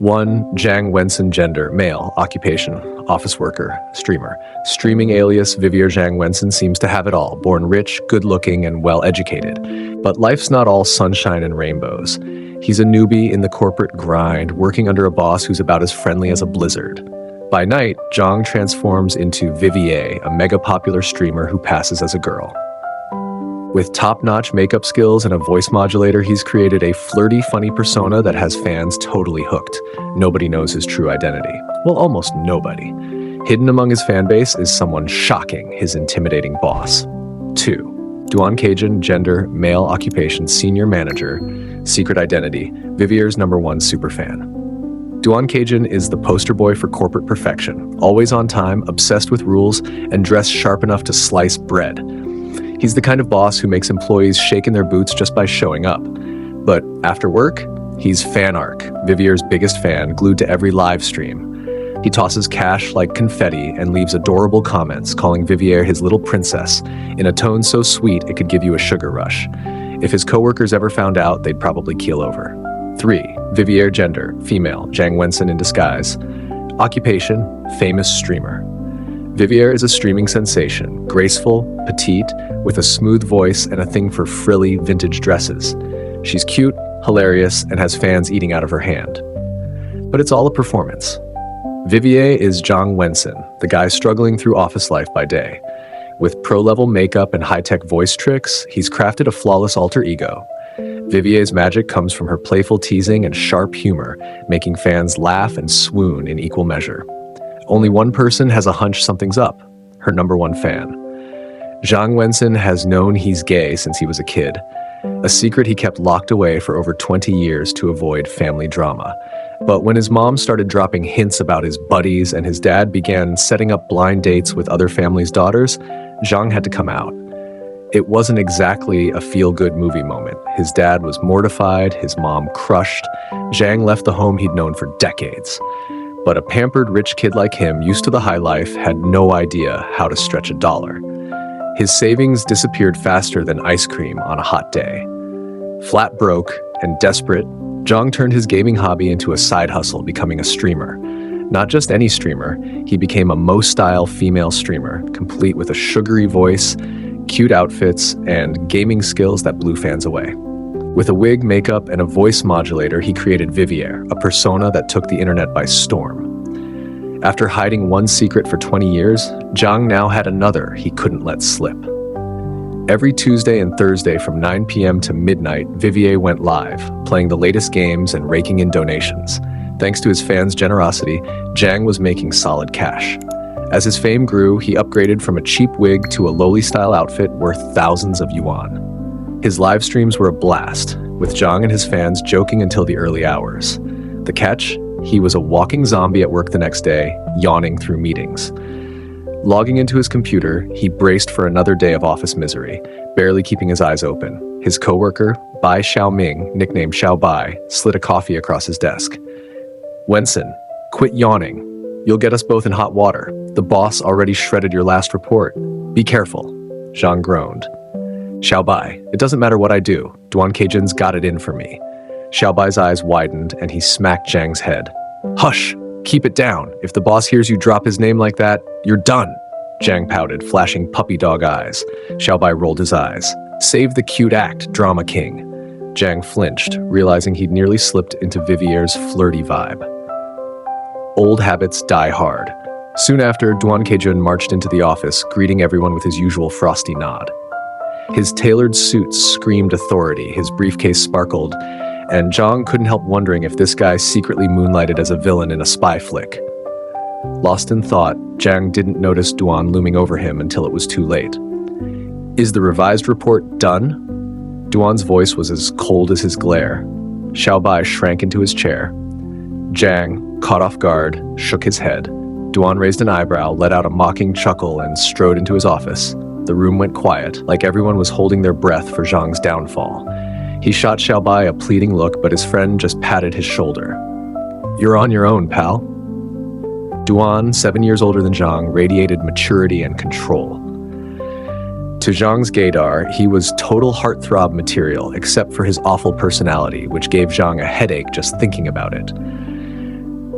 1. Zhang Wensen, gender, male, occupation, office worker, streamer. Streaming alias Vivier. Zhang Wensen seems to have it all, born rich, good-looking, and well-educated. But life's not all sunshine and rainbows. He's a newbie in the corporate grind, working under a boss who's about as friendly as a blizzard. By night, Zhang transforms into Vivier, a mega-popular streamer who passes as a girl. With top-notch makeup skills and a voice modulator, he's created a flirty, funny persona that has fans totally hooked. Nobody knows his true identity. Well, almost nobody. Hidden among his fan base is someone shocking, his intimidating boss. 2. Duan Kejun, gender, male, occupation, senior manager, secret identity, Vivier's #1 superfan. Duan Kejun is the poster boy for corporate perfection, always on time, obsessed with rules, and dressed sharp enough to slice bread. He's the kind of boss who makes employees shake in their boots just by showing up. But after work, he's Fanark, Vivier's biggest fan, glued to every live stream. He tosses cash like confetti and leaves adorable comments, calling Vivier his little princess, in a tone so sweet it could give you a sugar rush. If his coworkers ever found out, they'd probably keel over. 3. Vivier, gender, female, Zhang Wensen in disguise. Occupation, famous streamer. Vivier is a streaming sensation, graceful, petite, with a smooth voice and a thing for frilly, vintage dresses. She's cute, hilarious, and has fans eating out of her hand. But it's all a performance. Vivier is Zhang Wensen, the guy struggling through office life by day. With pro-level makeup and high-tech voice tricks, he's crafted a flawless alter ego. Vivier's magic comes from her playful teasing and sharp humor, making fans laugh and swoon in equal measure. Only one person has a hunch something's up, her #1 fan. Zhang Wensen has known he's gay since he was a kid, a secret he kept locked away for over 20 years to avoid family drama. But when his mom started dropping hints about his buddies and his dad began setting up blind dates with other families' daughters, Zhang had to come out. It wasn't exactly a feel-good movie moment. His dad was mortified, his mom crushed. Zhang left the home he'd known for decades. But a pampered rich kid like him, used to the high life, had no idea how to stretch a dollar. His savings disappeared faster than ice cream on a hot day. Flat broke and desperate, Zhang turned his gaming hobby into a side hustle, becoming a streamer. Not just any streamer, he became a Mo-style female streamer, complete with a sugary voice, cute outfits, and gaming skills that blew fans away. With a wig, makeup, and a voice modulator, he created Vivier, a persona that took the internet by storm. After hiding one secret for 20 years, Zhang now had another he couldn't let slip. Every Tuesday and Thursday from 9 p.m. to midnight, Vivier went live, playing the latest games and raking in donations. Thanks to his fans' generosity, Zhang was making solid cash. As his fame grew, he upgraded from a cheap wig to a lowly-style outfit worth thousands of yuan. His live streams were a blast, with Zhang and his fans joking until the early hours. The catch? He was a walking zombie at work the next day, yawning through meetings. Logging into his computer, he braced for another day of office misery, barely keeping his eyes open. His coworker, Bai Xiaoming, nicknamed Xiao Bai, slid a coffee across his desk. "Wensen, quit yawning. You'll get us both in hot water. The boss already shredded your last report. Be careful," Zhang groaned. "Xiao Bai, it doesn't matter what I do. Duan Kejun's got it in for me." Xiao Bai's eyes widened and he smacked Zhang's head. "Hush! Keep it down. If the boss hears you drop his name like that, you're done," Zhang pouted, flashing puppy dog eyes. Xiao Bai rolled his eyes. "Save the cute act, drama king." Zhang flinched, realizing he'd nearly slipped into Vivier's flirty vibe. Old habits die hard. Soon after, Duan Kejun marched into the office, greeting everyone with his usual frosty nod. His tailored suits screamed authority, his briefcase sparkled, and Zhang couldn't help wondering if this guy secretly moonlighted as a villain in a spy flick. Lost in thought, Zhang didn't notice Duan looming over him until it was too late. "Is the revised report done?" Duan's voice was as cold as his glare. Xiao Bai shrank into his chair. Zhang, caught off guard, shook his head. Duan raised an eyebrow, let out a mocking chuckle, and strode into his office. The room went quiet, like everyone was holding their breath for Zhang's downfall. He shot Xiao Bai a pleading look, but his friend just patted his shoulder. "You're on your own, pal." Duan, 7 years older than Zhang, radiated maturity and control. To Zhang's gaydar, he was total heartthrob material, except for his awful personality, which gave Zhang a headache just thinking about it.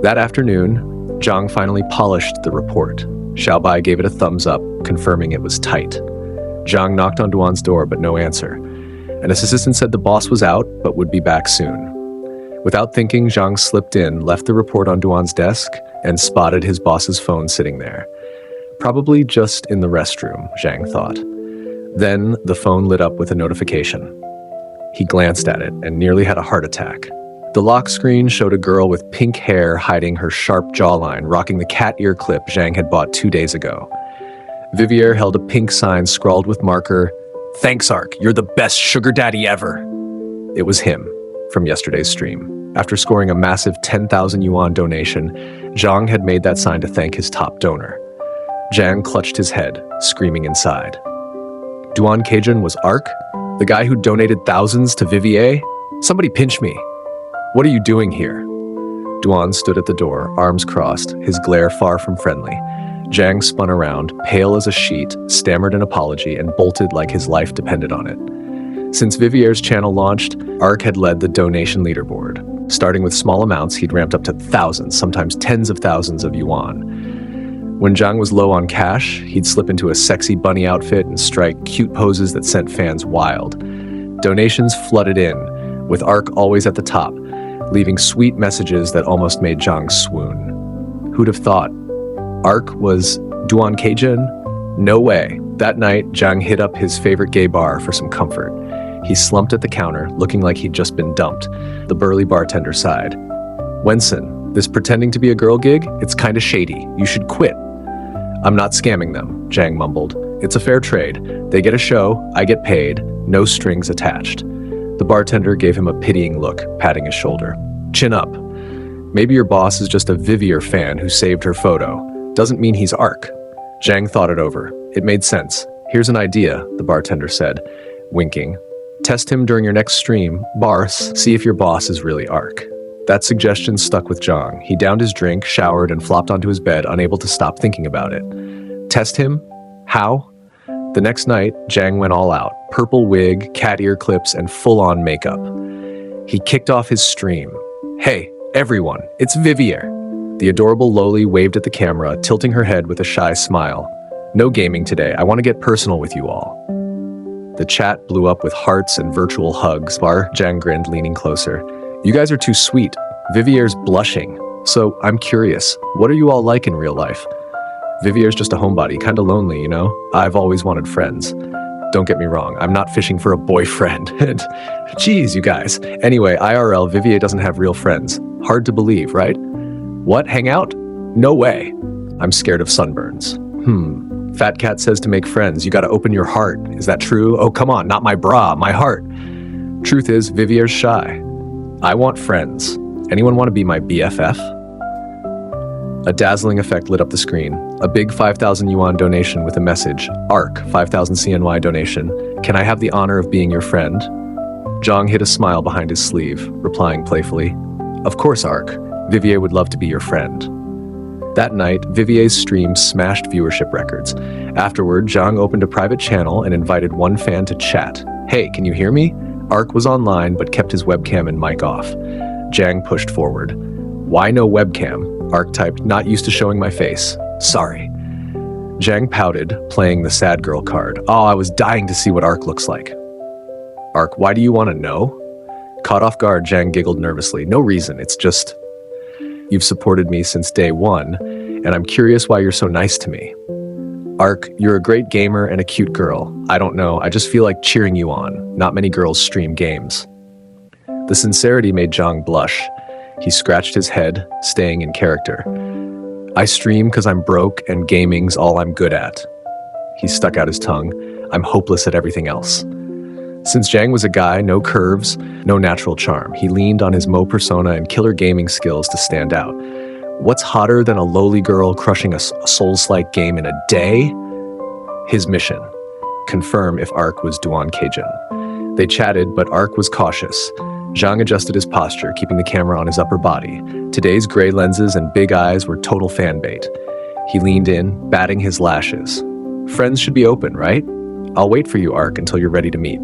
That afternoon, Zhang finally polished the report. Xiaobai gave it a thumbs up, confirming it was tight. Zhang knocked on Duan's door, but no answer. An assistant said the boss was out, but would be back soon. Without thinking, Zhang slipped in, left the report on Duan's desk, and spotted his boss's phone sitting there. Probably just in the restroom, Zhang thought. Then the phone lit up with a notification. He glanced at it and nearly had a heart attack. The lock screen showed a girl with pink hair hiding her sharp jawline, rocking the cat ear clip Zhang had bought 2 days ago. Vivier held a pink sign scrawled with marker, "Thanks, Ark, you're the best sugar daddy ever." It was him, from yesterday's stream. After scoring a massive 10,000 yuan donation, Zhang had made that sign to thank his top donor. Zhang clutched his head, screaming inside. Duan Kejun was Ark? The guy who donated thousands to Vivier? Somebody pinch me. What are you doing here? Duan stood at the door, arms crossed, his glare far from friendly. Zhang spun around, pale as a sheet, stammered an apology, and bolted like his life depended on it. Since Vivier's channel launched, Ark had led the donation leaderboard. Starting with small amounts, he'd ramped up to thousands, sometimes tens of thousands of yuan. When Zhang was low on cash, he'd slip into a sexy bunny outfit and strike cute poses that sent fans wild. Donations flooded in, with Ark always at the top, leaving sweet messages that almost made Zhang swoon. Who'd have thought? Ark was Duan Kejun? No way. That night, Zhang hit up his favorite gay bar for some comfort. He slumped at the counter, looking like he'd just been dumped. The burly bartender sighed. "Wensen, this pretending to be a girl gig? It's kinda shady. You should quit." "I'm not scamming them," Zhang mumbled. "It's a fair trade. They get a show, I get paid, no strings attached." The bartender gave him a pitying look, patting his shoulder. "Chin up. Maybe your boss is just a Vivier fan who saved her photo. Doesn't mean he's Ark." Zhang thought it over. It made sense. "Here's an idea," the bartender said, winking. "Test him during your next stream, Bars, see if your boss is really Ark." That suggestion stuck with Zhang. He downed his drink, showered, and flopped onto his bed, unable to stop thinking about it. Test him? How? The next night, Zhang went all out. Purple wig, cat ear clips, and full-on makeup. He kicked off his stream. "Hey, everyone, it's Vivier." The adorable Loli waved at the camera, tilting her head with a shy smile. "No gaming today. I want to get personal with you all." The chat blew up with hearts and virtual hugs. Zhang grinned, leaning closer. "You guys are too sweet. Vivier's blushing. So, I'm curious, what are you all like in real life?" "Vivier's just a homebody, kinda lonely, you know? I've always wanted friends." "Don't get me wrong, I'm not fishing for a boyfriend." Jeez, you guys. Anyway, IRL, Vivier doesn't have real friends. Hard to believe, right? What, hang out? No way. I'm scared of sunburns. Fat Cat says to make friends, you gotta open your heart. Is that true? Oh, come on, not my bra, my heart. Truth is, Vivier's shy. I want friends. Anyone want to be my BFF? A dazzling effect lit up the screen. A big 5,000 yuan donation with a message. Ark, 5,000 CNY donation. Can I have the honor of being your friend? Zhang hid a smile behind his sleeve, replying playfully. Of course, Ark. Vivier would love to be your friend. That night, Vivier's stream smashed viewership records. Afterward, Zhang opened a private channel and invited one fan to chat. Hey, can you hear me? Ark was online but kept his webcam and mic off. Zhang pushed forward. Why no webcam? Ark typed, not used to showing my face. Sorry. Zhang pouted, playing the sad girl card. Oh, I was dying to see what Ark looks like. Ark, why do you want to know? Caught off guard, Zhang giggled nervously. No reason, it's just... You've supported me since day one, and I'm curious why you're so nice to me. Ark, you're a great gamer and a cute girl. I don't know, I just feel like cheering you on. Not many girls stream games. The sincerity made Zhang blush. He scratched his head, staying in character. I stream because I'm broke and gaming's all I'm good at. He stuck out his tongue. I'm hopeless at everything else. Since Zhang was a guy, no curves, no natural charm. He leaned on his Mo persona and killer gaming skills to stand out. What's hotter than a lowly girl crushing a Souls-like game in a day? His mission. Confirm if Ark was Duan Kejun. They chatted, but Ark was cautious. Zhang adjusted his posture, keeping the camera on his upper body. Today's gray lenses and big eyes were total fan bait. He leaned in, batting his lashes. Friends should be open, right? I'll wait for you, Ark, until you're ready to meet.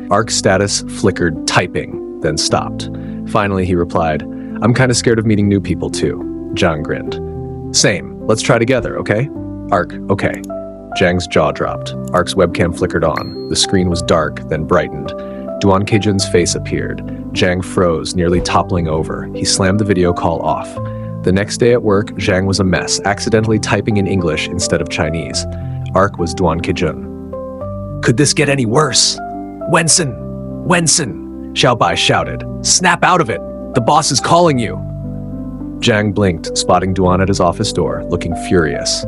Ark's status flickered, typing, then stopped. Finally, he replied, I'm kind of scared of meeting new people too. Zhang grinned. Same. Let's try together, okay? Ark, okay. Zhang's jaw dropped. Ark's webcam flickered on. The screen was dark, then brightened. Duan Kejun's face appeared. Zhang froze, nearly toppling over. He slammed the video call off. The next day at work, Zhang was a mess, accidentally typing in English instead of Chinese. Ark was Duan Kejun. Could this get any worse? Wensen! Wensen! Xiaobai shouted. Snap out of it! The boss is calling you! Zhang blinked, spotting Duan at his office door, looking furious.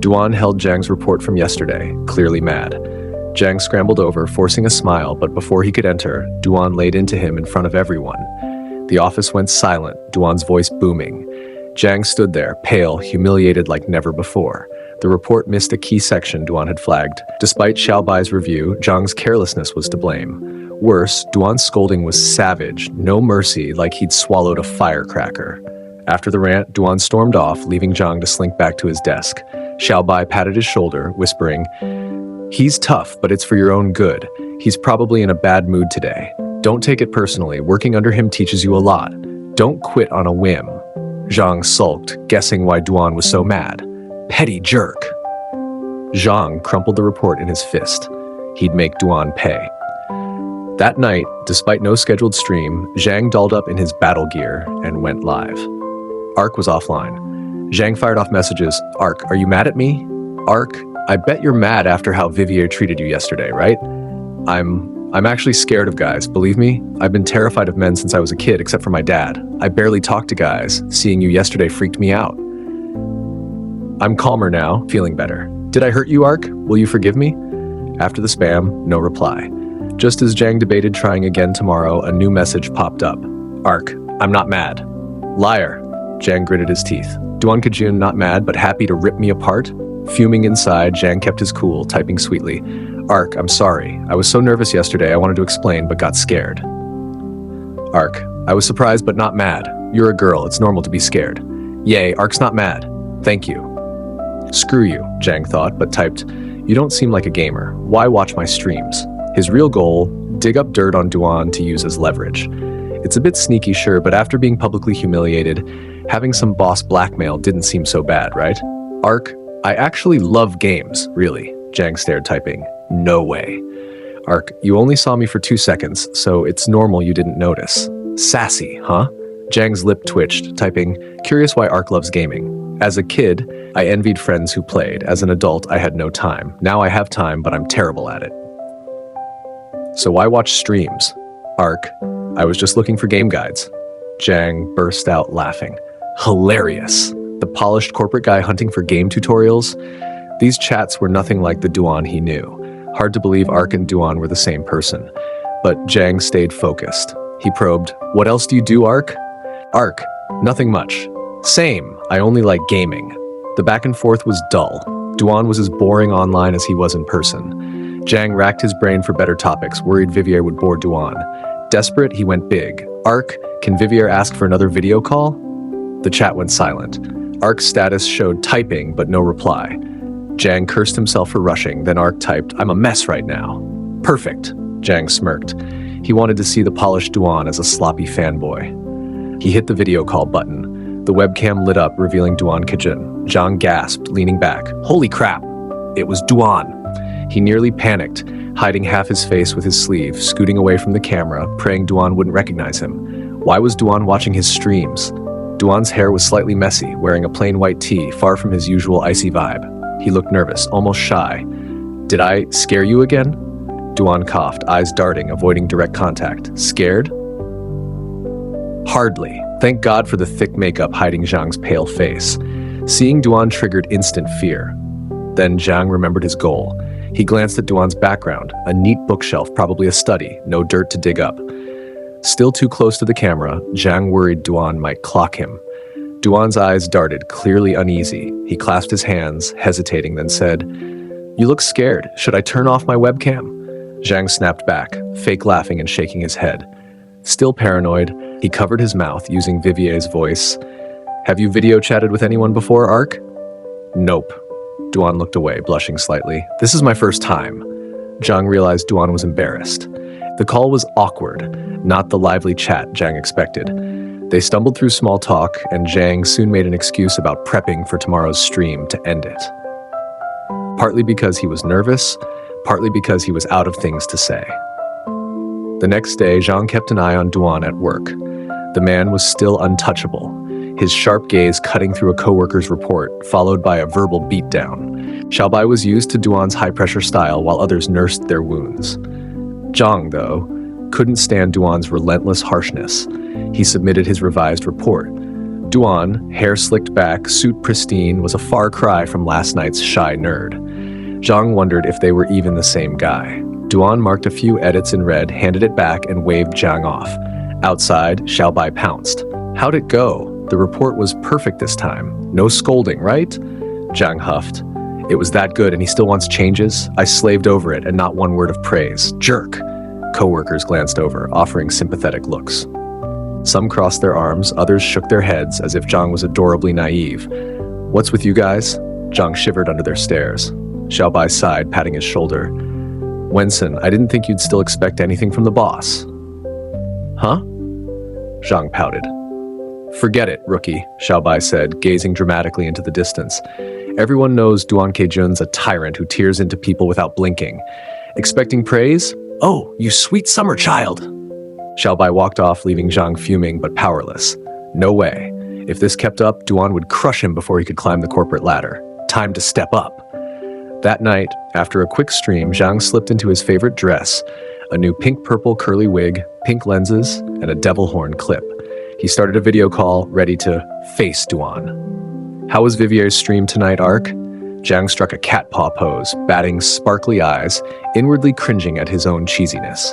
Duan held Zhang's report from yesterday, clearly mad. Zhang scrambled over, forcing a smile, but before he could enter, Duan laid into him in front of everyone. The office went silent, Duan's voice booming. Zhang stood there, pale, humiliated like never before. The report missed a key section Duan had flagged. Despite Xiaobai's review, Zhang's carelessness was to blame. Worse, Duan's scolding was savage, no mercy, like he'd swallowed a firecracker. After the rant, Duan stormed off, leaving Zhang to slink back to his desk. Xiaobai patted his shoulder, whispering, He's tough, but it's for your own good. He's probably in a bad mood today. Don't take it personally. Working under him teaches you a lot. Don't quit on a whim. Zhang sulked, guessing why Duan was so mad. Petty jerk. Zhang crumpled the report in his fist. He'd make Duan pay. That night, despite no scheduled stream, Zhang dolled up in his battle gear and went live. Ark was offline. Zhang fired off messages. Ark, are you mad at me? Ark, I bet you're mad after how Vivier treated you yesterday, right? I'm actually scared of guys, believe me? I've been terrified of men since I was a kid, except for my dad. I barely talk to guys. Seeing you yesterday freaked me out. I'm calmer now, feeling better. Did I hurt you, Ark? Will you forgive me? After the spam, no reply. Just as Zhang debated trying again tomorrow, a new message popped up. Ark, I'm not mad. Liar. Zhang gritted his teeth. Duan Kejun not mad, but happy to rip me apart? Fuming inside, Zhang kept his cool, typing sweetly. Ark, I'm sorry. I was so nervous yesterday I wanted to explain, but got scared. Ark, I was surprised but not mad. You're a girl, it's normal to be scared. Yay, Ark's not mad. Thank you. Screw you, Zhang thought, but typed, You don't seem like a gamer. Why watch my streams? His real goal, dig up dirt on Duan to use as leverage. It's a bit sneaky, sure, but after being publicly humiliated, having some boss blackmail didn't seem so bad, right? Ark, I actually love games, really, Zhang stared, typing. No way. Ark, you only saw me for 2 seconds, so it's normal you didn't notice. Sassy, huh? Zhang's lip twitched, typing, Curious why Ark loves gaming. As a kid, I envied friends who played. As an adult, I had no time. Now I have time, but I'm terrible at it. So why watch streams? Ark, I was just looking for game guides. Zhang burst out laughing. Hilarious. The polished corporate guy hunting for game tutorials? These chats were nothing like the Duan he knew. Hard to believe Ark and Duan were the same person. But Zhang stayed focused. He probed, What else do you do, Ark? Ark, nothing much. Same, I only like gaming. The back and forth was dull. Duan was as boring online as he was in person. Zhang racked his brain for better topics, worried Vivier would bore Duan. Desperate, he went big. Ark, can Vivier ask for another video call? The chat went silent. Ark's status showed typing, but no reply. Zhang cursed himself for rushing, then Ark typed, I'm a mess right now. Perfect, Zhang smirked. He wanted to see the polished Duan as a sloppy fanboy. He hit the video call button. The webcam lit up, revealing Duan Kejun. Zhang gasped, leaning back. Holy crap! It was Duan. He nearly panicked, hiding half his face with his sleeve, scooting away from the camera, praying Duan wouldn't recognize him. Why was Duan watching his streams? Duan's hair was slightly messy, wearing a plain white tee, far from his usual icy vibe. He looked nervous, almost shy. Did I scare you again? Duan coughed, eyes darting, avoiding direct contact. Scared? Hardly. Thank God for the thick makeup hiding Zhang's pale face. Seeing Duan triggered instant fear. Then Zhang remembered his goal. He glanced at Duan's background, a neat bookshelf, probably a study, no dirt to dig up. Still too close to the camera, Zhang worried Duan might clock him. Duan's eyes darted, clearly uneasy. He clasped his hands, hesitating, then said, You look scared. Should I turn off my webcam? Zhang snapped back, fake laughing and shaking his head. Still paranoid, he covered his mouth, using Vivier's voice. Have you video chatted with anyone before, Ark? Nope. Duan looked away, blushing slightly. This is my first time. Zhang realized Duan was embarrassed. The call was awkward, not the lively chat Zhang expected. They stumbled through small talk, and Zhang soon made an excuse about prepping for tomorrow's stream to end it. Partly because he was nervous, partly because he was out of things to say. The next day, Zhang kept an eye on Duan at work. The man was still untouchable, his sharp gaze cutting through a coworker's report, followed by a verbal beatdown. Xiaobai was used to Duan's high-pressure style while others nursed their wounds. Zhang, though, couldn't stand Duan's relentless harshness. He submitted his revised report. Duan, hair slicked back, suit pristine, was a far cry from last night's shy nerd. Zhang wondered if they were even the same guy. Duan marked a few edits in red, handed it back, and waved Zhang off. Outside, Xiaobai pounced. How'd it go? The report was perfect this time. No scolding, right? Zhang huffed. It was that good and he still wants changes? I slaved over it and not one word of praise. Jerk! Coworkers glanced over, offering sympathetic looks. Some crossed their arms, others shook their heads as if Zhang was adorably naive. What's with you guys? Zhang shivered under their stares. Xiaobai sighed, patting his shoulder. Wensen, I didn't think you'd still expect anything from the boss. Huh? Zhang pouted. Forget it, rookie, Xiaobai said, gazing dramatically into the distance. Everyone knows Duan Kejun's a tyrant who tears into people without blinking. Expecting praise? Oh, you sweet summer child! Xiaobai walked off, leaving Zhang fuming but powerless. No way. If this kept up, Duan would crush him before he could climb the corporate ladder. Time to step up. That night, after a quick stream, Zhang slipped into his favorite dress, a new pink-purple curly wig, pink lenses, and a devil horn clip. He started a video call, ready to face Duan. How was Vivier's stream tonight, Ark? Zhang struck a cat paw pose, batting sparkly eyes, inwardly cringing at his own cheesiness.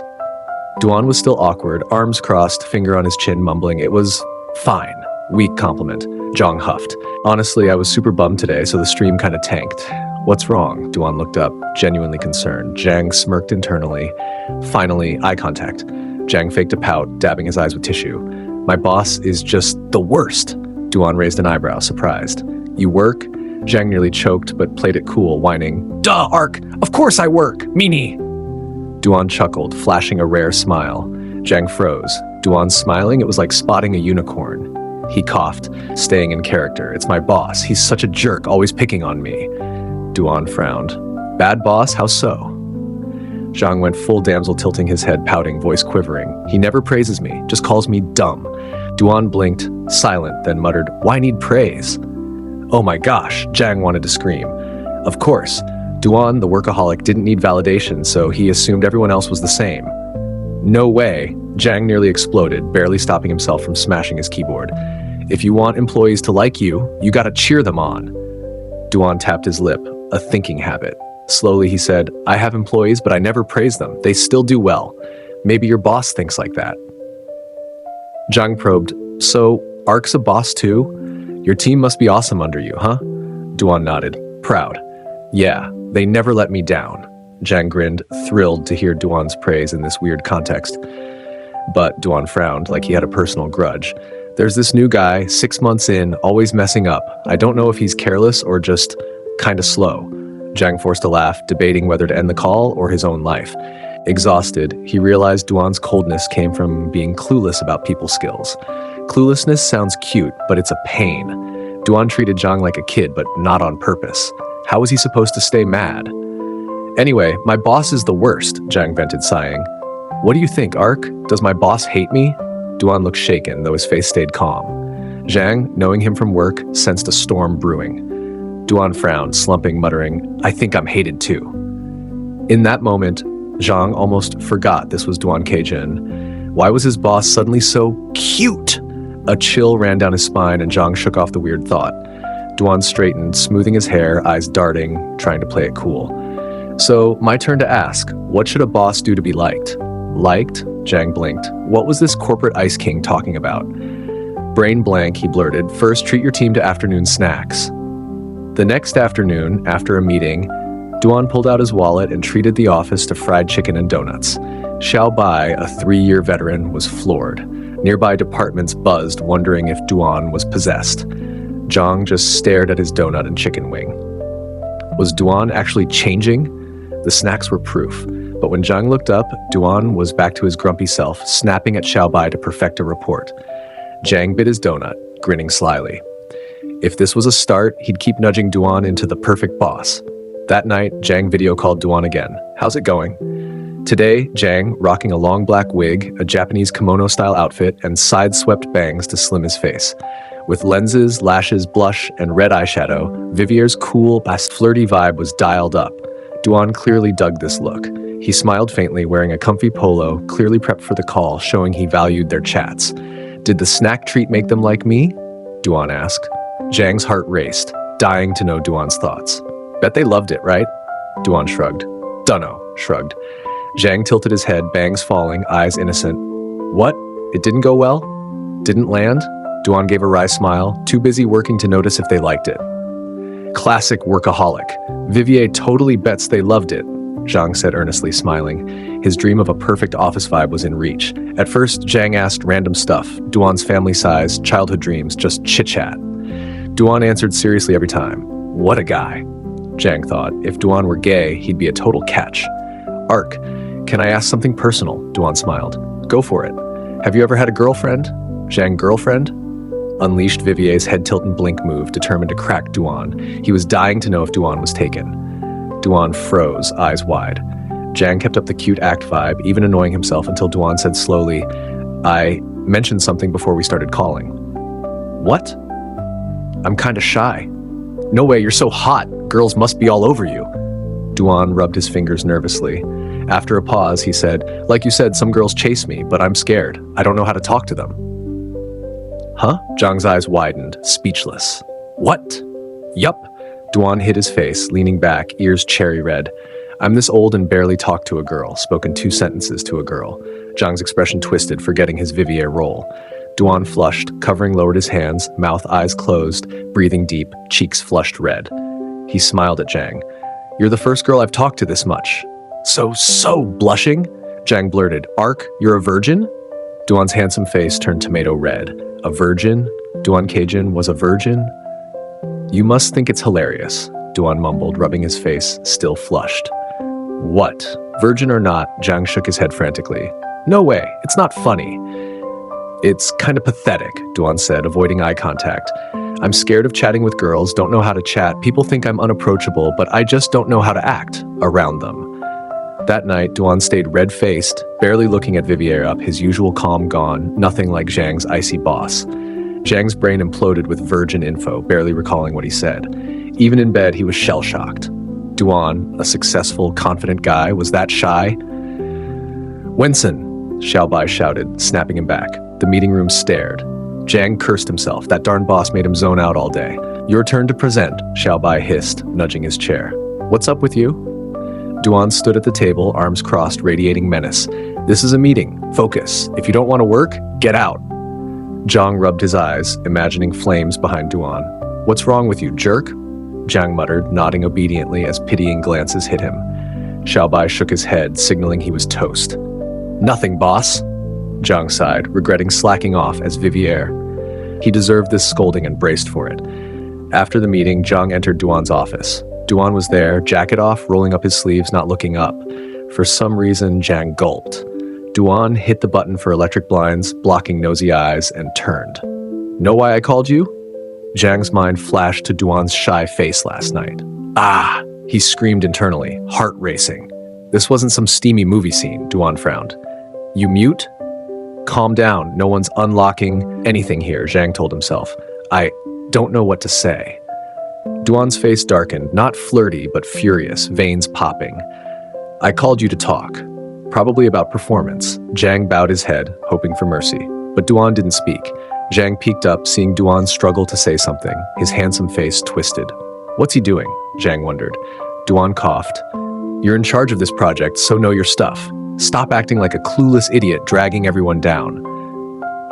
Duan was still awkward, arms crossed, finger on his chin, mumbling, it was fine. Weak compliment. Zhang huffed. Honestly, I was super bummed today, so the stream kinda tanked. What's wrong? Duan looked up, genuinely concerned. Zhang smirked internally. Finally, eye contact. Zhang faked a pout, dabbing his eyes with tissue. My boss is just the worst. Duan raised an eyebrow, surprised. You work? Zhang nearly choked, but played it cool, whining. Duh, Ark! Of course I work! Meanie! Duan chuckled, flashing a rare smile. Zhang froze. Duan smiling, it was like spotting a unicorn. He coughed, staying in character. It's my boss. He's such a jerk, always picking on me. Duan frowned. Bad boss? How so? Zhang went full damsel, tilting his head, pouting, voice quivering. He never praises me, just calls me dumb. Duan blinked, silent, then muttered, Why need praise? Oh my gosh, Zhang wanted to scream. Of course, Duan, the workaholic, didn't need validation, so he assumed everyone else was the same. No way, Zhang nearly exploded, barely stopping himself from smashing his keyboard. If you want employees to like you, you gotta cheer them on. Duan tapped his lip, a thinking habit. Slowly he said, I have employees, but I never praise them. They still do well. Maybe your boss thinks like that. Zhang probed, so, Ark's a boss too? Your team must be awesome under you, huh? Duan nodded, proud. Yeah, they never let me down. Zhang grinned, thrilled to hear Duan's praise in this weird context. But Duan frowned, like he had a personal grudge. There's this new guy, 6 months in, always messing up. I don't know if he's careless or just kinda slow. Zhang forced a laugh, debating whether to end the call or his own life. Exhausted, he realized Duan's coldness came from being clueless about people skills. Cluelessness sounds cute, but it's a pain. Duan treated Zhang like a kid, but not on purpose. How was he supposed to stay mad? Anyway, my boss is the worst, Zhang vented, sighing. What do you think, Ark? Does my boss hate me? Duan looked shaken, though his face stayed calm. Zhang, knowing him from work, sensed a storm brewing. Duan frowned, slumping, muttering, I think I'm hated too. In that moment, Zhang almost forgot this was Duan Kejun. Why was his boss suddenly so cute? A chill ran down his spine and Zhang shook off the weird thought. Duan straightened, smoothing his hair, eyes darting, trying to play it cool. So, my turn to ask, what should a boss do to be liked? Liked? Zhang blinked. What was this corporate ice king talking about? Brain blank, he blurted, first treat your team to afternoon snacks. The next afternoon, after a meeting, Duan pulled out his wallet and treated the office to fried chicken and donuts. Xiaobai, a 3-year veteran, was floored. Nearby departments buzzed, wondering if Duan was possessed. Zhang just stared at his donut and chicken wing. Was Duan actually changing? The snacks were proof. But when Zhang looked up, Duan was back to his grumpy self, snapping at Xiaobai to perfect a report. Zhang bit his donut, grinning slyly. If this was a start, he'd keep nudging Duan into the perfect boss. That night, Zhang video called Duan again. How's it going? Today, Zhang, rocking a long black wig, a Japanese kimono-style outfit, and side-swept bangs to slim his face. With lenses, lashes, blush, and red eyeshadow, Vivier's cool, flirty vibe was dialed up. Duan clearly dug this look. He smiled faintly, wearing a comfy polo, clearly prepped for the call, showing he valued their chats. Did the snack treat make them like me? Duan asked. Zhang's heart raced, dying to know Duan's thoughts. Bet they loved it, right? Duan shrugged. Dunno, shrugged. Zhang tilted his head, bangs falling, eyes innocent. What? It didn't go well? Didn't land? Duan gave a wry smile, too busy working to notice if they liked it. Classic workaholic. Vivier totally bets they loved it, Zhang said earnestly, smiling. His dream of a perfect office vibe was in reach. At first, Zhang asked random stuff, Duan's family size, childhood dreams, just chit-chat. Duan answered seriously every time. What a guy. Zhang thought, if Duan were gay, he'd be a total catch. Ark, can I ask something personal? Duan smiled. Go for it. Have you ever had a girlfriend? Zhang, girlfriend? Unleashed Vivier's head tilt and blink move, determined to crack Duan. He was dying to know if Duan was taken. Duan froze, eyes wide. Zhang kept up the cute act vibe, even annoying himself until Duan said slowly, I mentioned something before we started calling. What? I'm kinda shy. No way, you're so hot. Girls must be all over you. Duan rubbed his fingers nervously. After a pause, he said, like you said, some girls chase me, but I'm scared. I don't know how to talk to them. Huh? Zhang's eyes widened, speechless. What? Yup. Duan hid his face, leaning back, ears cherry red. I'm this old and barely talked to a girl, spoken 2 sentences to a girl. Zhang's expression twisted, forgetting his Vivier role. Duan flushed, covering lowered his hands, mouth eyes closed, breathing deep, cheeks flushed red. He smiled at Zhang. You're the first girl I've talked to this much. So blushing? Zhang blurted, Ark, you're a virgin? Duan's handsome face turned tomato red. A virgin? Duan Kejun was a virgin? You must think it's hilarious, Duan mumbled, rubbing his face, still flushed. What? Virgin or not? Zhang shook his head frantically. No way, it's not funny. It's kind of pathetic, Duan said, avoiding eye contact. I'm scared of chatting with girls, don't know how to chat. People think I'm unapproachable, but I just don't know how to act around them. That night, Duan stayed red-faced, barely looking at Vivier up, his usual calm gone, nothing like Zhang's icy boss. Zhang's brain imploded with virgin info, barely recalling what he said. Even in bed, he was shell-shocked. Duan, a successful, confident guy, was that shy? Wensen, Xiaobai shouted, snapping him back. The meeting room stared. Zhang cursed himself. That darn boss made him zone out all day. Your turn to present, Xiaobai hissed, nudging his chair. What's up with you? Duan stood at the table, arms crossed, radiating menace. This is a meeting. Focus. If you don't want to work, get out. Zhang rubbed his eyes, imagining flames behind Duan. What's wrong with you, jerk? Zhang muttered, nodding obediently as pitying glances hit him. Xiaobai shook his head, signaling he was toast. Nothing, boss. Zhang sighed, regretting slacking off as Vivier. He deserved this scolding and braced for it. After the meeting, Zhang entered Duan's office. Duan was there, jacket off, rolling up his sleeves, not looking up. For some reason, Zhang gulped. Duan hit the button for electric blinds, blocking nosy eyes, and turned. Know why I called you? Zhang's mind flashed to Duan's shy face last night. Ah! He screamed internally, heart racing. This wasn't some steamy movie scene, Duan frowned. You mute? Calm down, no one's unlocking anything here, Zhang told himself. I don't know what to say. Duan's face darkened, not flirty, but furious, veins popping. I called you to talk. Probably about performance. Zhang bowed his head, hoping for mercy. But Duan didn't speak. Zhang peeked up, seeing Duan struggle to say something, his handsome face twisted. What's he doing? Zhang wondered. Duan coughed. You're in charge of this project, so know your stuff. Stop acting like a clueless idiot dragging everyone down.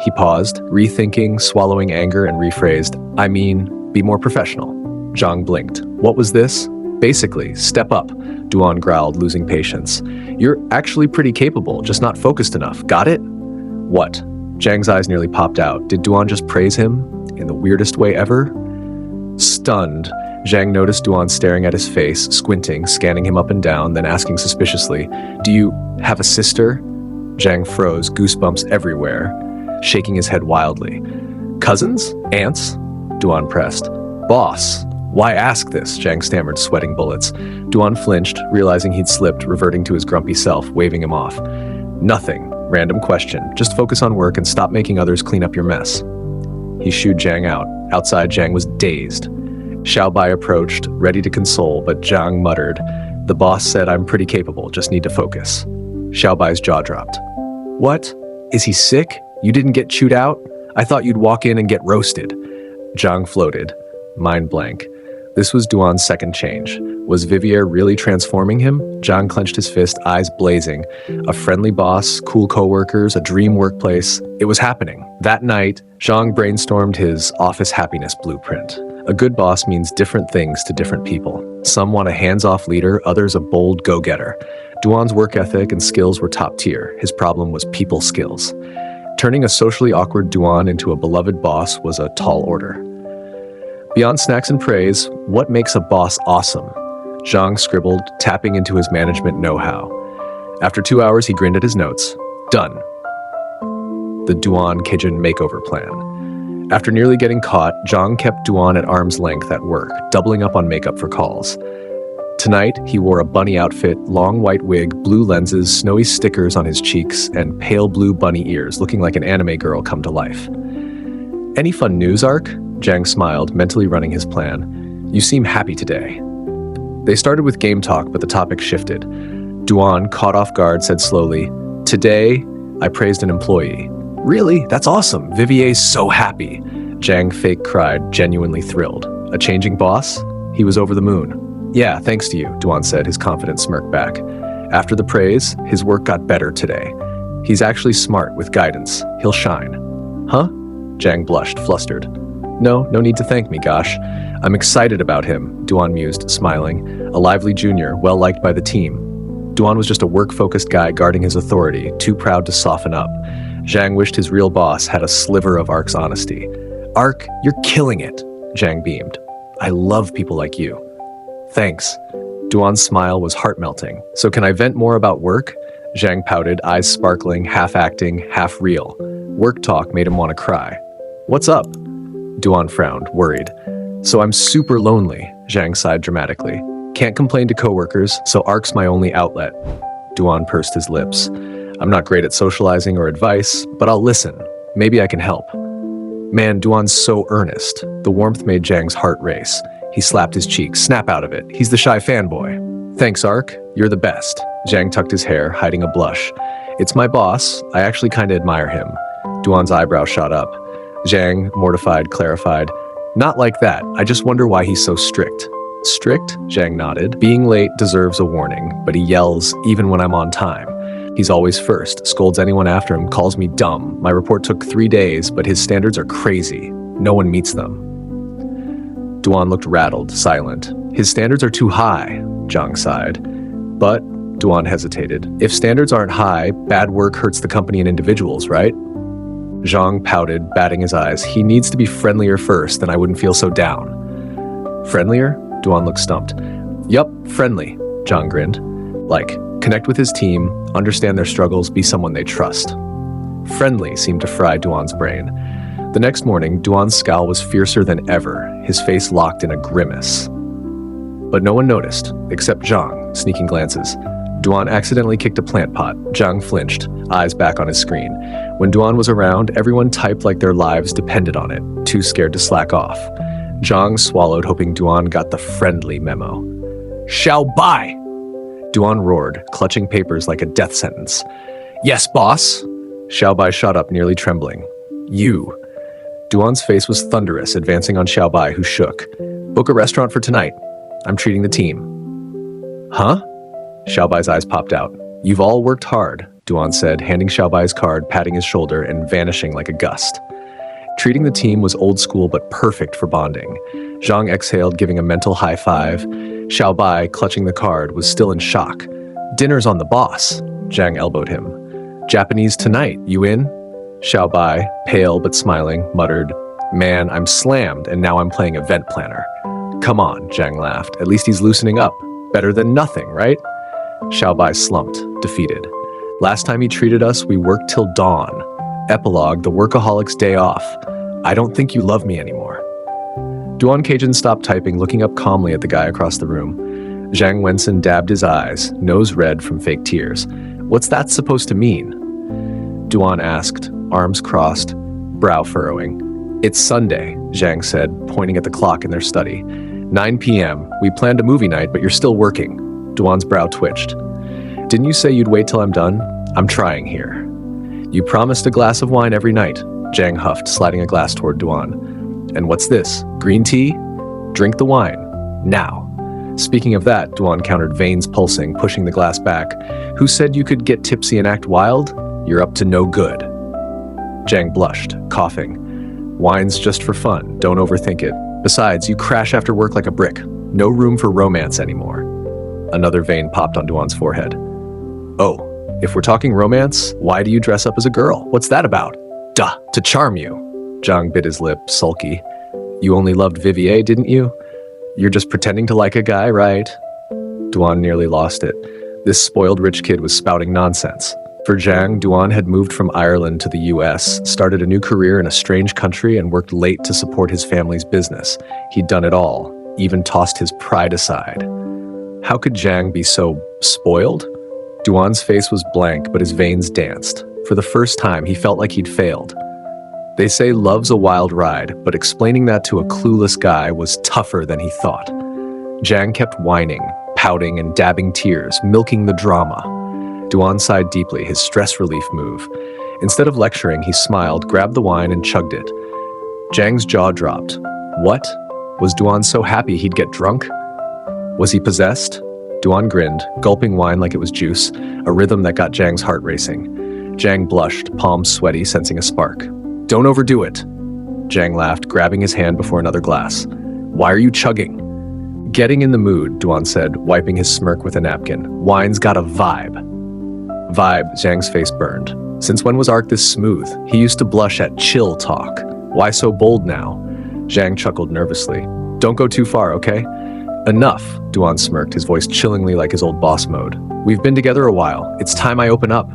He paused, rethinking, swallowing anger, and rephrased, I mean, be more professional. Zhang blinked. What was this? Basically, step up, Duan growled, losing patience. You're actually pretty capable, just not focused enough. Got it? What? Zhang's eyes nearly popped out. Did Duan just praise him? In the weirdest way ever? Stunned, Zhang noticed Duan staring at his face, squinting, scanning him up and down, then asking suspiciously, Do you have a sister? Zhang froze, goosebumps everywhere. shaking his head wildly. Cousins? Aunts? Duan pressed. Boss. Why ask this? Zhang stammered, sweating bullets. Duan flinched, realizing he'd slipped, reverting to his grumpy self, waving him off. Nothing. Random question. Just focus on work and stop making others clean up your mess. He shooed Zhang out. Outside, Zhang was dazed. Xiaobai approached, ready to console, but Zhang muttered, The boss said I'm pretty capable, just need to focus. Xiaobai's jaw dropped. What? Is he sick? You didn't get chewed out? I thought you'd walk in and get roasted. Zhang floated, mind blank. This was Duan's second change. Was Vivier really transforming him? Zhang clenched his fist, eyes blazing. A friendly boss, cool coworkers, a dream workplace. It was happening. That night, Zhang brainstormed his office happiness blueprint. A good boss means different things to different people. Some want a hands-off leader, others a bold go-getter. Duan's work ethic and skills were top tier. His problem was people skills. Turning a socially awkward Duan into a beloved boss was a tall order. Beyond snacks and praise, what makes a boss awesome? Zhang scribbled, tapping into his management know-how. After 2 hours, he grinned at his notes. Done. The Duan Kejun makeover plan. After nearly getting caught, Zhang kept Duan at arm's length at work, doubling up on makeup for calls. Tonight, he wore a bunny outfit, long white wig, blue lenses, snowy stickers on his cheeks, and pale blue bunny ears, looking like an anime girl come to life. Any fun news, Ark? Zhang smiled, mentally running his plan. You seem happy today. They started with game talk, but the topic shifted. Duan, caught off guard, said slowly, Today, I praised an employee. Really? That's awesome. Vivier's so happy. Zhang fake cried, genuinely thrilled. A changing boss? He was over the moon. Yeah, thanks to you, Duan said, his confident smirk back. After the praise, his work got better today. He's actually smart with guidance. He'll shine. Huh? Zhang blushed, flustered. No need to thank me, gosh. I'm excited about him, Duan mused, smiling. A lively junior, well-liked by the team. Duan was just a work-focused guy guarding his authority, too proud to soften up. Zhang wished his real boss had a sliver of Ark's honesty. Ark, you're killing it, Zhang beamed. I love people like you. Thanks. Duan's smile was heart-melting. So can I vent more about work? Zhang pouted, eyes sparkling, half acting, half real. Work talk made him want to cry. What's up? Duan frowned, worried. So I'm super lonely, Zhang sighed dramatically. Can't complain to coworkers, so Ark's my only outlet. Duan pursed his lips. I'm not great at socializing or advice, but I'll listen. Maybe I can help. Man, Duan's so earnest. The warmth made Zhang's heart race. He slapped his cheek. Snap out of it. He's the shy fanboy. Thanks, Ark. You're the best. Zhang tucked his hair, hiding a blush. It's my boss. I actually kinda admire him. Duan's eyebrow shot up. Zhang, mortified, clarified. Not like that. I just wonder why he's so strict. Strict? Zhang nodded. Being late deserves a warning, but he yells even when I'm on time. He's always first, scolds anyone after him, calls me dumb. My report took 3 days, but his standards are crazy. No one meets them. Duan looked rattled, silent. His standards are too high, Zhang sighed. But, Duan hesitated. If standards aren't high, bad work hurts the company and individuals, right? Zhang pouted, batting his eyes. He needs to be friendlier first, then I wouldn't feel so down. Friendlier? Duan looked stumped. Yup, friendly, Zhang grinned. Like, connect with his team, understand their struggles, be someone they trust. Friendly seemed to fry Duan's brain. The next morning, Duan's scowl was fiercer than ever, his face locked in a grimace. But no one noticed, except Zhang, sneaking glances. Duan accidentally kicked a plant pot. Zhang flinched, eyes back on his screen. When Duan was around, everyone typed like their lives depended on it, too scared to slack off. Zhang swallowed, hoping Duan got the friendly memo. Xiaobai! Duan roared, clutching papers like a death sentence. Yes, boss! Xiaobai shot up, nearly trembling. You. Duan's face was thunderous, advancing on Xiaobai, who shook. Book a restaurant for tonight. I'm treating the team. Huh? Xiaobai's eyes popped out. You've all worked hard, Duan said, handing Xiaobai's card, patting his shoulder, and vanishing like a gust. Treating the team was old school but perfect for bonding. Zhang exhaled, giving a mental high five. Xiaobai, clutching the card, was still in shock. Dinner's on the boss, Zhang elbowed him. Japanese tonight, you in? Xiaobai, pale but smiling, muttered, Man, I'm slammed, and now I'm playing event planner. Come on, Zhang laughed. At least he's loosening up. Better than nothing, right? Xiaobai slumped, defeated. Last time he treated us, we worked till dawn. Epilogue, the workaholic's day off. I don't think you love me anymore. Duan Kejun stopped typing, looking up calmly at the guy across the room. Zhang Wensen dabbed his eyes, nose red from fake tears. What's that supposed to mean? Duan asked, arms crossed, brow furrowing. It's Sunday, Zhang said, pointing at the clock in their study. 9 p.m. We planned a movie night, but you're still working. Duan's brow twitched. Didn't you say you'd wait till I'm done? I'm trying here. You promised a glass of wine every night, Zhang huffed, sliding a glass toward Duan. And what's this? Green tea? Drink the wine. Now. Speaking of that, Duan countered, veins pulsing, pushing the glass back. Who said you could get tipsy and act wild? You're up to no good. Zhang blushed, coughing. Wine's just for fun. Don't overthink it. Besides, you crash after work like a brick. No room for romance anymore. Another vein popped on Duan's forehead. Oh, if we're talking romance, why do you dress up as a girl? What's that about? Duh, to charm you. Zhang bit his lip, sulky. You only loved Vivier, didn't you? You're just pretending to like a guy, right? Duan nearly lost it. This spoiled rich kid was spouting nonsense. For Zhang, Duan had moved from Ireland to the US, started a new career in a strange country, and worked late to support his family's business. He'd done it all, even tossed his pride aside. How could Zhang be so spoiled? Duan's face was blank, but his veins danced. For the first time, he felt like he'd failed. They say love's a wild ride, but explaining that to a clueless guy was tougher than he thought. Zhang kept whining, pouting, and dabbing tears, milking the drama. Duan sighed deeply, his stress relief move. Instead of lecturing, he smiled, grabbed the wine, and chugged it. Zhang's jaw dropped. What? Was Duan so happy he'd get drunk? Was he possessed? Duan grinned, gulping wine like it was juice, a rhythm that got Zhang's heart racing. Zhang blushed, palms sweaty, sensing a spark. Don't overdo it. Zhang laughed, grabbing his hand before another glass. Why are you chugging? Getting in the mood, Duan said, wiping his smirk with a napkin. Wine's got a vibe. Vibe, Zhang's face burned. Since when was Ark this smooth? He used to blush at chill talk. Why so bold now? Zhang chuckled nervously. Don't go too far, okay? Enough, Duan smirked, his voice chillingly like his old boss mode. We've been together a while. It's time I open up.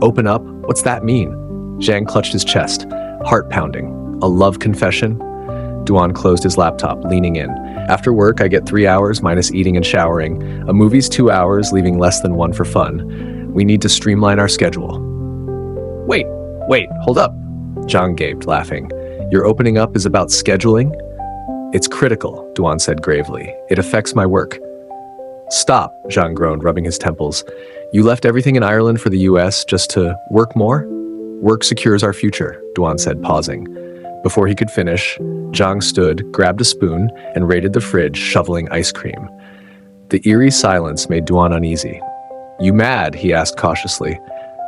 Open up? What's that mean? Zhang clutched his chest, heart pounding. A love confession? Duan closed his laptop, leaning in. After work, I get 3 hours minus eating and showering. A movie's 2 hours, leaving less than 1 for fun. We need to streamline our schedule. Wait, hold up. Zhang gaped, laughing. Your opening up is about scheduling? It's critical, Duan said gravely. It affects my work. Stop, Zhang groaned, rubbing his temples. You left everything in Ireland for the US just to work more? Work secures our future, Duan said, pausing. Before he could finish, Zhang stood, grabbed a spoon, and raided the fridge, shoveling ice cream. The eerie silence made Duan uneasy. You mad? He asked cautiously.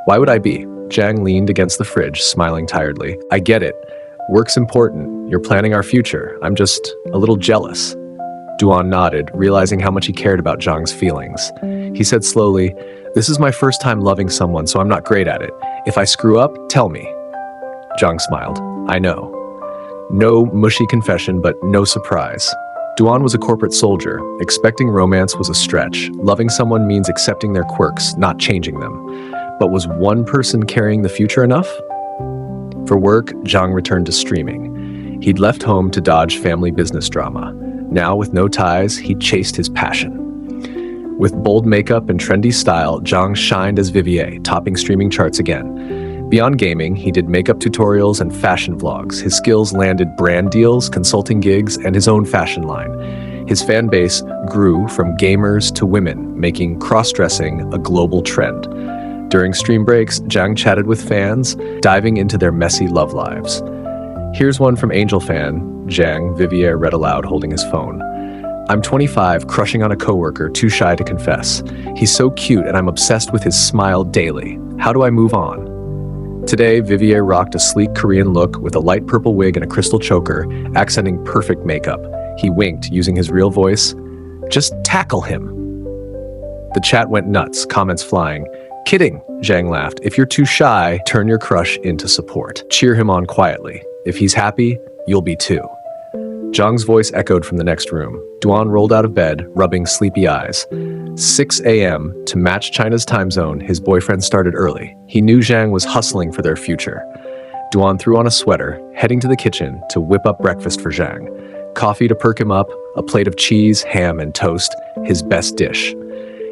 Why would I be? Zhang leaned against the fridge, smiling tiredly. I get it. Work's important. You're planning our future. I'm just a little jealous. Duan nodded, realizing how much he cared about Zhang's feelings. He said slowly, This is my first time loving someone, so I'm not great at it. If I screw up, tell me. Zhang smiled. I know. No mushy confession, but no surprise. Duan was a corporate soldier. Expecting romance was a stretch. Loving someone means accepting their quirks, not changing them. But was one person carrying the future enough? For work, Zhang returned to streaming. He'd left home to dodge family business drama. Now, with no ties, he chased his passion. With bold makeup and trendy style, Zhang shined as Vivier, topping streaming charts again. Beyond gaming, he did makeup tutorials and fashion vlogs. His skills landed brand deals, consulting gigs, and his own fashion line. His fan base grew from gamers to women, making cross-dressing a global trend. During stream breaks, Zhang chatted with fans, diving into their messy love lives. Here's one from Angel fan, Zhang, Vivier read aloud, holding his phone. I'm 25, crushing on a coworker, too shy to confess. He's so cute and I'm obsessed with his smile daily. How do I move on? Today, Vivier rocked a sleek Korean look with a light purple wig and a crystal choker, accenting perfect makeup. He winked, using his real voice. Just tackle him. The chat went nuts, comments flying. Kidding, Zhang laughed. If you're too shy, turn your crush into support. Cheer him on quietly. If he's happy, you'll be too. Zhang's voice echoed from the next room. Duan rolled out of bed, rubbing sleepy eyes. 6 a.m. To match China's time zone, his boyfriend started early. He knew Zhang was hustling for their future. Duan threw on a sweater, heading to the kitchen to whip up breakfast for Zhang. Coffee to perk him up, a plate of cheese, ham, and toast, his best dish.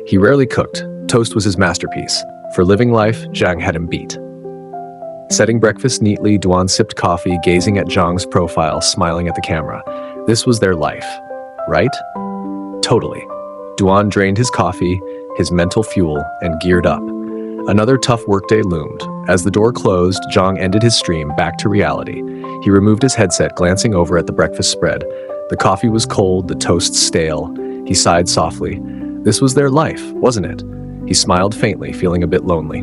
He rarely cooked. Toast was his masterpiece. For living life, Zhang had him beat. Setting breakfast neatly, Duan sipped coffee, gazing at Zhang's profile, smiling at the camera. This was their life, right? Totally. Duan drained his coffee, his mental fuel, and geared up. Another tough workday loomed. As the door closed, Zhang ended his stream back to reality. He removed his headset, glancing over at the breakfast spread. The coffee was cold, the toast stale. He sighed softly. This was their life, wasn't it? He smiled faintly, feeling a bit lonely.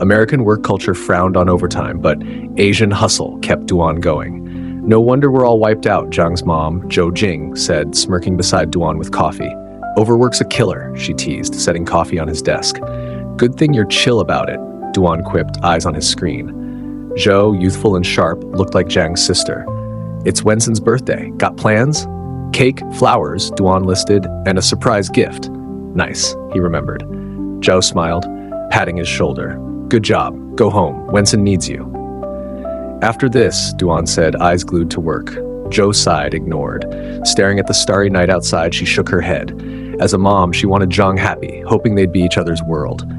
American work culture frowned on overtime, but Asian hustle kept Duan going. No wonder we're all wiped out, Zhang's mom, Jo Jing, said, smirking beside Duan with coffee. Overwork's a killer, she teased, setting coffee on his desk. Good thing you're chill about it, Duan quipped, eyes on his screen. Zhou, youthful and sharp, looked like Zhang's sister. It's Wensen's birthday. Got plans? Cake, flowers, Duan listed, and a surprise gift. Nice, he remembered. Zhou smiled, patting his shoulder. Good job. Go home. Wensen needs you. After this, Duan said, eyes glued to work. Zhou sighed, ignored. Staring at the starry night outside, she shook her head. As a mom, she wanted Zhang happy, hoping they'd be each other's world.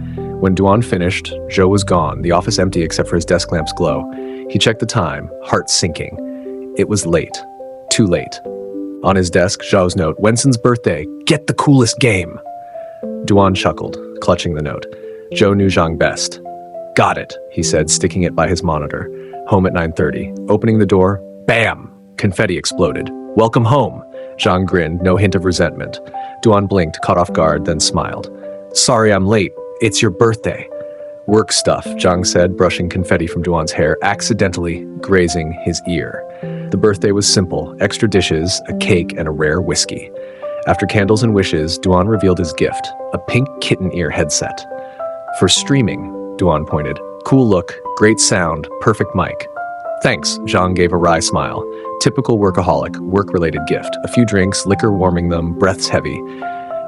When Duan finished, Zhou was gone, the office empty except for his desk lamp's glow. He checked the time, heart sinking. It was late. Too late. On his desk, Zhou's note, Wensen's birthday. Get the coolest game. Duan chuckled, clutching the note. Zhou knew Zhang best. Got it, he said, sticking it by his monitor. Home at 9:30. Opening the door, bam! Confetti exploded. Welcome home. Zhang grinned, no hint of resentment. Duan blinked, caught off guard, then smiled. Sorry I'm late. It's your birthday. Work stuff, Zhang said, brushing confetti from Duan's hair, accidentally grazing his ear. The birthday was simple, extra dishes, a cake, and a rare whiskey. After candles and wishes, Duan revealed his gift, a pink kitten ear headset. For streaming, Duan pointed. Cool look, great sound, perfect mic. Thanks, Zhang gave a wry smile. Typical workaholic, work-related gift. A few drinks, liquor warming them, breaths heavy.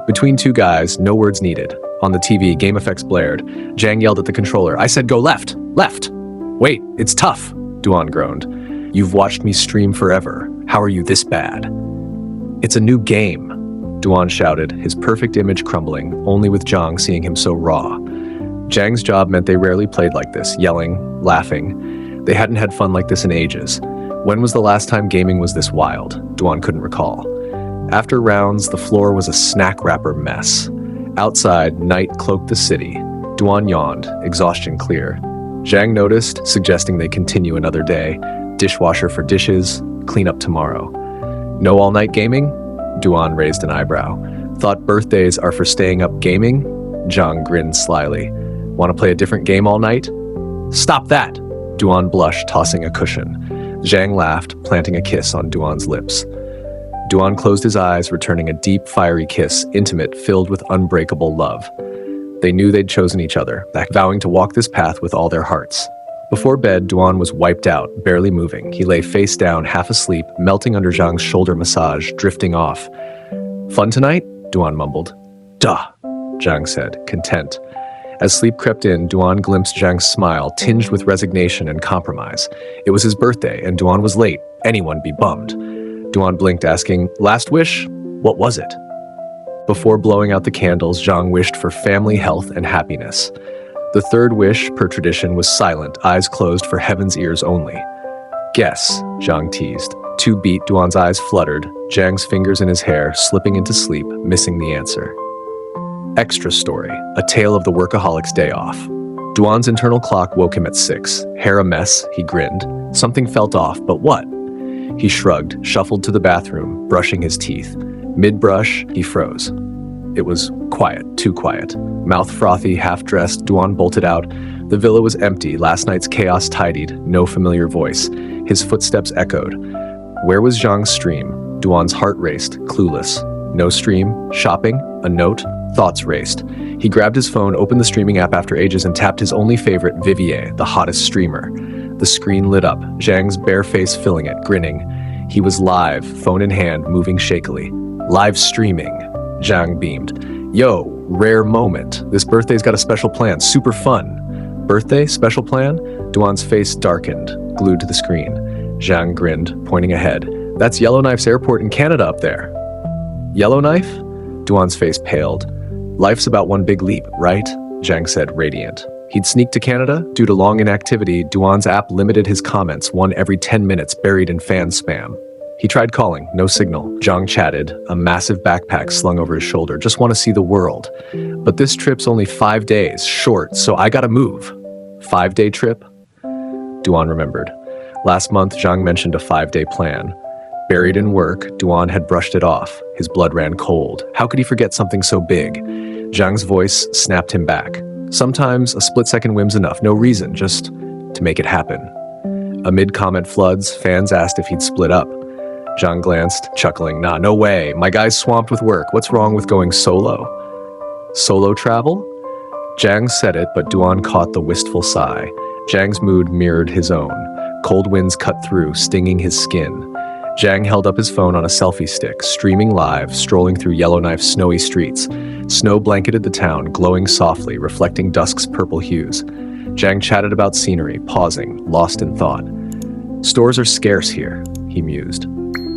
Between two guys, no words needed. On the TV, game effects blared. Zhang yelled at the controller. I said go left, left. Wait, it's tough, Duan groaned. You've watched me stream forever. How are you this bad? It's a new game, Duan shouted, his perfect image crumbling, only with Zhang seeing him so raw. Zhang's job meant they rarely played like this, yelling, laughing. They hadn't had fun like this in ages. When was the last time gaming was this wild? Duan couldn't recall. After rounds, the floor was a snack wrapper mess. Outside, night cloaked the city. Duan yawned, exhaustion clear. Zhang noticed, suggesting they continue another day. Dishwasher for dishes, clean up tomorrow. No all-night gaming? Duan raised an eyebrow. Thought birthdays are for staying up gaming? Zhang grinned slyly. Want to play a different game all night? Stop that! Duan blushed, tossing a cushion. Zhang laughed, planting a kiss on Duan's lips. Duan closed his eyes, returning a deep, fiery kiss, intimate, filled with unbreakable love. They knew they'd chosen each other, vowing to walk this path with all their hearts. Before bed, Duan was wiped out, barely moving. He lay face down, half asleep, melting under Zhang's shoulder massage, drifting off. Fun tonight? Duan mumbled. Duh, Zhang said, content. As sleep crept in, Duan glimpsed Zhang's smile, tinged with resignation and compromise. It was his birthday, and Duan was late. Anyone be bummed. Duan blinked, asking, last wish? What was it? Before blowing out the candles, Zhang wished for family health and happiness. The third wish, per tradition, was silent, eyes closed for heaven's ears only. Guess, Zhang teased. Two beat, Duan's eyes fluttered, Zhang's fingers in his hair, slipping into sleep, missing the answer. Extra story, a tale of the workaholic's day off. Duan's internal clock woke him at 6. Hair a mess, he grinned. Something felt off, but what? He shrugged, shuffled to the bathroom, brushing his teeth. Mid-brush, he froze. It was quiet, too quiet. Mouth frothy, half-dressed, Duan bolted out. The villa was empty, last night's chaos tidied, no familiar voice. His footsteps echoed. Where was Zhang's stream? Duan's heart raced, clueless. No stream, shopping, a note, thoughts raced. He grabbed his phone, opened the streaming app after ages, and tapped his only favorite, Vivier, the hottest streamer. The screen lit up, Zhang's bare face filling it, grinning. He was live, phone in hand, moving shakily. Live streaming. Zhang beamed. Yo, rare moment. This birthday's got a special plan, super fun. Birthday, special plan? Duan's face darkened, glued to the screen. Zhang grinned, pointing ahead. That's Yellowknife's airport in Canada up there. Yellowknife? Duan's face paled. Life's about one big leap, right? Zhang said, radiant. He'd sneaked to Canada. Due to long inactivity, Duan's app limited his comments, one every 10 minutes, buried in fan spam. He tried calling, no signal. Zhang chatted, a massive backpack slung over his shoulder. Just want to see the world. But this trip's only 5 days, short, so I gotta move. 5-day trip? Duan remembered. Last month, Zhang mentioned a 5-day plan. Buried in work, Duan had brushed it off. His blood ran cold. How could he forget something so big? Zhang's voice snapped him back. Sometimes a split-second whim's enough. No reason, just to make it happen. Amid comment floods, fans asked if he'd split up. Zhang glanced, chuckling. Nah, no way. My guy's swamped with work. What's wrong with going solo? Solo travel? Zhang said it, but Duan caught the wistful sigh. Zhang's mood mirrored his own. Cold winds cut through, stinging his skin. Zhang held up his phone on a selfie stick, streaming live, strolling through Yellowknife's snowy streets. Snow blanketed the town, glowing softly, reflecting dusk's purple hues. Zhang chatted about scenery, pausing, lost in thought. Stores are scarce here, he mused.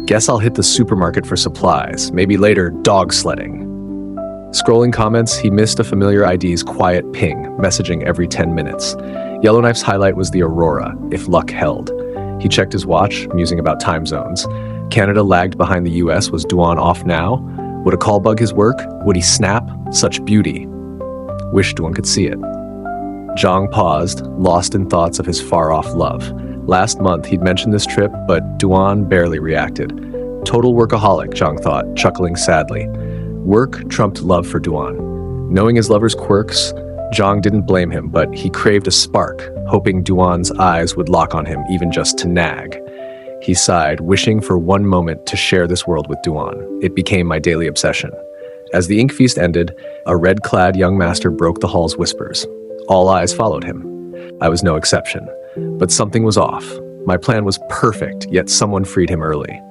Guess I'll hit the supermarket for supplies, maybe later dog sledding. Scrolling comments, he missed a familiar ID's quiet ping, messaging every 10 minutes. Yellowknife's highlight was the aurora, if luck held. He checked his watch, musing about time zones. Canada lagged behind the US. Was Duan off now? Would a call bug his work? Would he snap? Such beauty. Wish Duan could see it. Zhang paused, lost in thoughts of his far-off love. Last month, he'd mentioned this trip, but Duan barely reacted. Total workaholic, Zhang thought, chuckling sadly. Work trumped love for Duan. Knowing his lover's quirks, Zhang didn't blame him, but he craved a spark, hoping Duan's eyes would lock on him, even just to nag. He sighed, wishing for one moment to share this world with Duan. It became my daily obsession. As the ink feast ended, a red-clad young master broke the hall's whispers. All eyes followed him. I was no exception. But something was off. My plan was perfect, yet someone freed him early.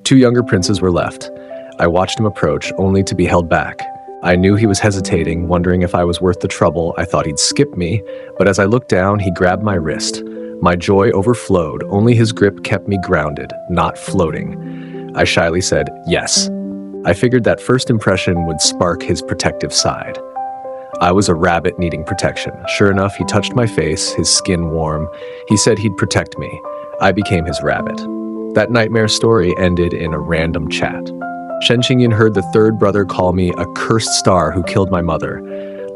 2 younger princes were left. I watched him approach, only to be held back. I knew he was hesitating, wondering if I was worth the trouble. I thought he'd skip me, but as I looked down, he grabbed my wrist. My joy overflowed. Only his grip kept me grounded, not floating. I shyly said, yes. I figured that first impression would spark his protective side. I was a rabbit needing protection. Sure enough, he touched my face, his skin warm. He said he'd protect me. I became his rabbit. That nightmare story ended in a random chat. Shen Qingyin heard the 3rd brother call me a cursed star who killed my mother.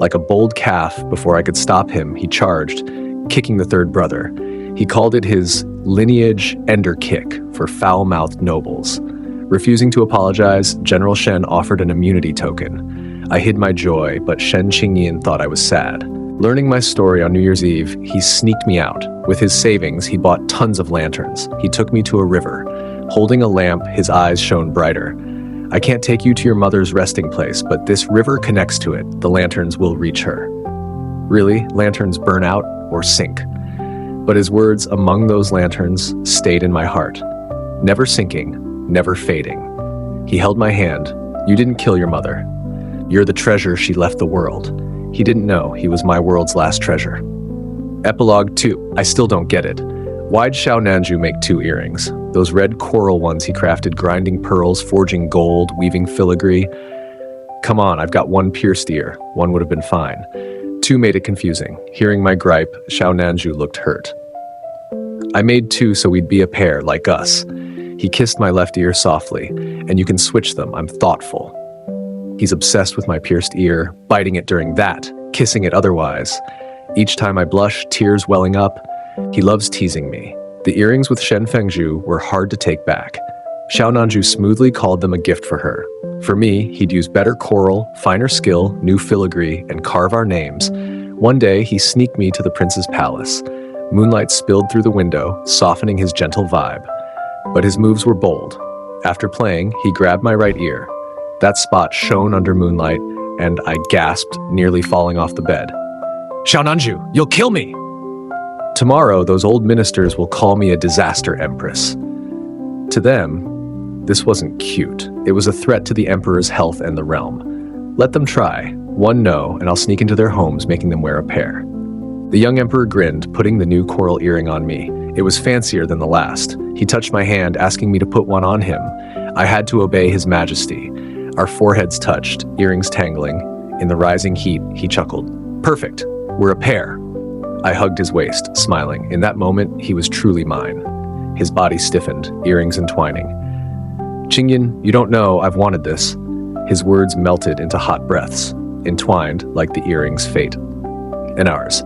Like a bold calf, before I could stop him, he charged, kicking the 3rd brother. He called it his lineage ender kick for foul-mouthed nobles. Refusing to apologize, General Shen offered an immunity token. I hid my joy, but Shen Qingyin thought I was sad. Learning my story on New Year's Eve, he sneaked me out. With his savings, he bought tons of lanterns. He took me to a river. Holding a lamp, his eyes shone brighter. I can't take you to your mother's resting place, but this river connects to it. The lanterns will reach her. Really, lanterns burn out or sink. But his words among those lanterns stayed in my heart. Never sinking, never fading. He held my hand. You didn't kill your mother. You're the treasure she left the world. He didn't know he was my world's last treasure. Epilogue 2. I still don't get it. Why'd Xiao Nanju make 2 earrings? Those red coral ones he crafted, grinding pearls, forging gold, weaving filigree. Come on, I've got 1 pierced ear. 1 would have been fine. 2 made it confusing. Hearing my gripe, Xiao Nanju looked hurt. I made 2 so we'd be a pair, like us. He kissed my left ear softly. And you can switch them, I'm thoughtful. He's obsessed with my pierced ear, biting it during that, kissing it otherwise. Each time I blush, tears welling up. He loves teasing me. The earrings with Shen Fengzhu were hard to take back. Xiao Nanju smoothly called them a gift for her. For me, he'd use better coral, finer skill, new filigree, and carve our names. One day, he sneaked me to the prince's palace. Moonlight spilled through the window, softening his gentle vibe. But his moves were bold. After playing, he grabbed my right ear. That spot shone under moonlight, and I gasped, nearly falling off the bed. Xiao Nanju, you'll kill me! Tomorrow, those old ministers will call me a disaster empress. To them, this wasn't cute. It was a threat to the emperor's health and the realm. Let them try. 1 no, and I'll sneak into their homes, making them wear a pair. The young emperor grinned, putting the new coral earring on me. It was fancier than the last. He touched my hand, asking me to put one on him. I had to obey his majesty. Our foreheads touched, earrings tangling. In the rising heat, he chuckled. Perfect. We're a pair. I hugged his waist, smiling. In that moment, he was truly mine. His body stiffened, earrings entwining. Qingyan, you don't know I've wanted this. His words melted into hot breaths, entwined like the earring's fate. And ours.